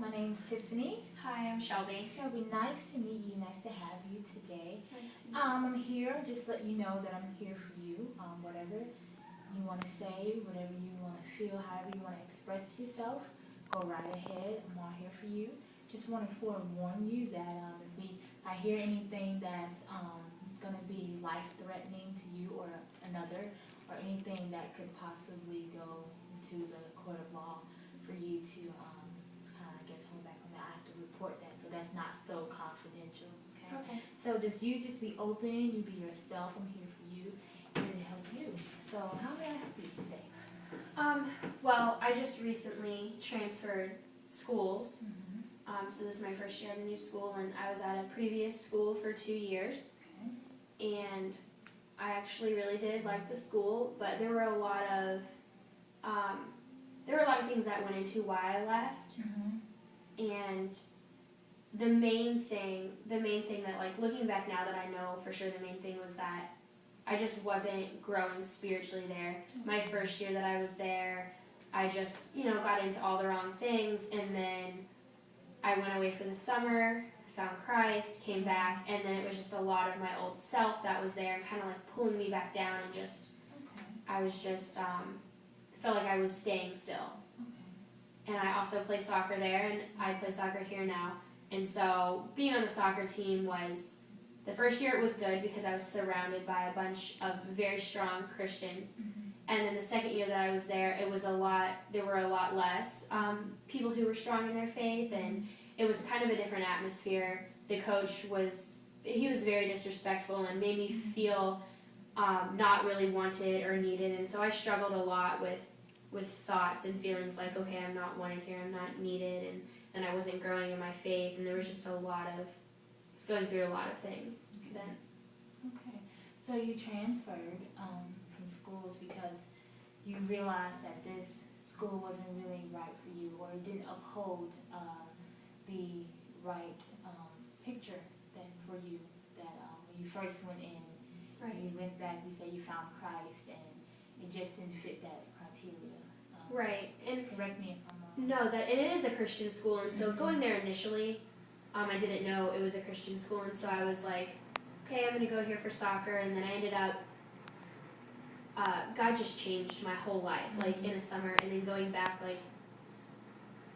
my name's Tiffany. Hi, I'm Shelby. Shelby, nice to meet you. Nice to have you today. Nice to meet you. I'm here just let you know that I'm here for you. Whatever you want to say, whatever you want to feel, however you want to express yourself, go right ahead. I'm all here for you. Just want to forewarn you that if I hear anything that's going to be life-threatening to you or another, or anything that could possibly go into the court of law for you to hold back on that, I have to report that. So that's not so confidential. Okay. So just be open. You be yourself. I'm here for you, here to help you. So how may I help you today? Well, I just recently transferred schools. Mm-hmm. So this is my first year at a new school, and I was at a previous school for 2 years. Okay. And I actually really did like the school, but there were a lot of things that went into why I left. Mm-hmm. And the main thing that, like, looking back now that I know for sure, the main thing was that I just wasn't growing spiritually there. My first year that I was there, I just, got into all the wrong things, and then I went away for the summer, found Christ, came back, and then it was just a lot of my old self that was there, kind of like pulling me back down, and just, I was just, felt like I was staying still. And I also play soccer there, and I play soccer here now. And so being on the soccer team the first year it was good because I was surrounded by a bunch of very strong Christians. Mm-hmm. And then the second year that I was there, there were a lot less people who were strong in their faith, and it was kind of a different atmosphere. The coach was very disrespectful and made me feel not really wanted or needed. And so I struggled a lot with thoughts and feelings like, okay, I'm not wanted here, I'm not needed, and I wasn't growing in my faith, and there was just I was going through a lot of things then. Okay, so you transferred from schools because you realized that this school wasn't really right for you, or it didn't uphold the right picture for you, that when you first went in, Right. You went back, you said you found Christ, and it just didn't fit that criteria. Right. And correct me if I'm wrong. no, and it is a Christian school, and so going there initially, I didn't know it was a Christian school, and so I was like, okay, I'm going to go here for soccer, and then I ended up, God just changed my whole life, like in the summer, and then going back, like,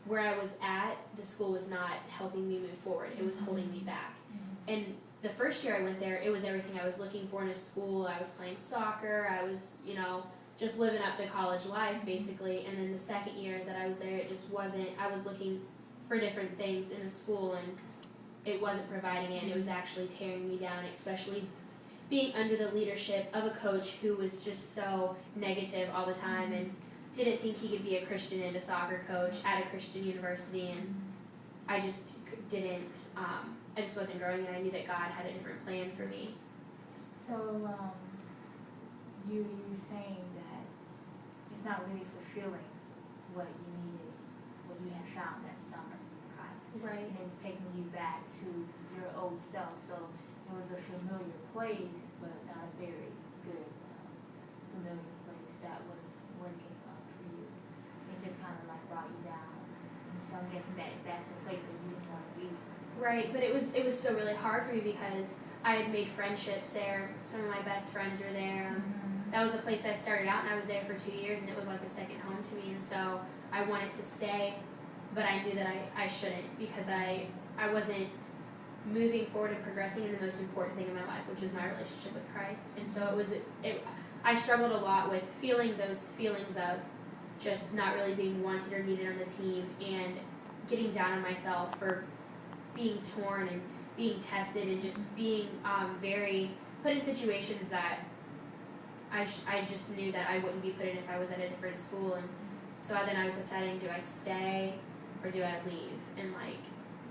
where I was at, the school was not helping me move forward, it was holding me back. And the first year I went there, it was everything I was looking for in a school. I was playing soccer, I was, just living up the college life, basically. And then the second year that I was there, it just wasn't. I was looking for different things in a school, and it wasn't providing it, and it was actually tearing me down, especially being under the leadership of a coach who was just so negative all the time and didn't think he could be a Christian and a soccer coach at a Christian university, and I just didn't, I just wasn't growing, and I knew that God had a different plan for me. So, you were saying that it's not really fulfilling what you needed, what you had found that summer in Christ. Right. And it was taking you back to your old self. So it was a familiar place, but not a very good familiar place that was working for you. It just kind of like brought you down. And so I'm guessing that's the place that you didn't want to be. Right, but it was still really hard for me because I had made friendships there. Some of my best friends were there. That was the place I started out, and I was there for 2 years, and it was like a second home to me. And so I wanted to stay, but I knew that I shouldn't, because I wasn't moving forward and progressing in the most important thing in my life, which was my relationship with Christ. And so I struggled a lot with feeling those feelings of just not really being wanted or needed on the team, and getting down on myself for being torn and being tested, and just being very put in situations that I just knew that I wouldn't be put in if I was at a different school. And so then I was deciding, do I stay or do I leave? And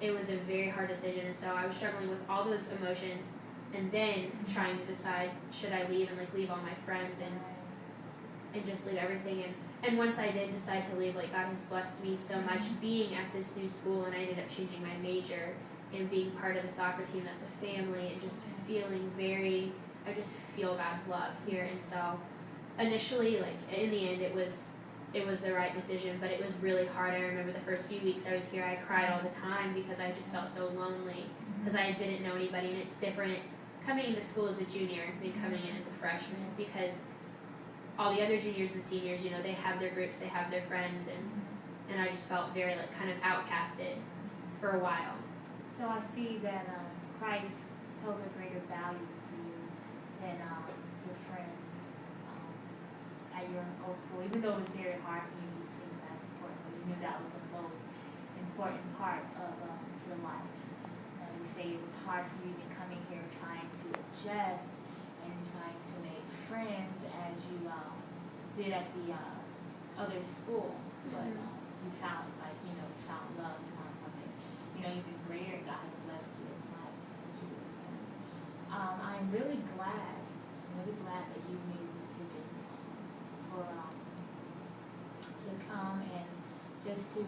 it was a very hard decision, and so I was struggling with all those emotions, and then trying to decide, should I leave and leave all my friends and just leave everything. And once I did decide to leave, God has blessed me so much being at this new school, and I ended up changing my major and being part of a soccer team that's a family, and just feeling I just feel God's love here. And so initially, in the end, it was it was the right decision, but it was really hard. I remember the first few weeks I was here, I cried all the time because I just felt so lonely because I didn't know anybody, and it's different coming into school as a junior than coming in as a freshman because all the other juniors and seniors, you know, they have their groups, they have their friends, and I just felt very like kind of outcasted for a while. So I see that Christ held a greater value for you than your friends at your old school, even though it was very hard for you to see him as important, but you knew that was the most important part of your life. You say it was hard for you even coming here trying to adjust and trying to make friends as you did at the other school, but you found found love, you found something, even greater. God has blessed you in life, as you were saying. I'm really glad that you made the decision to come and just to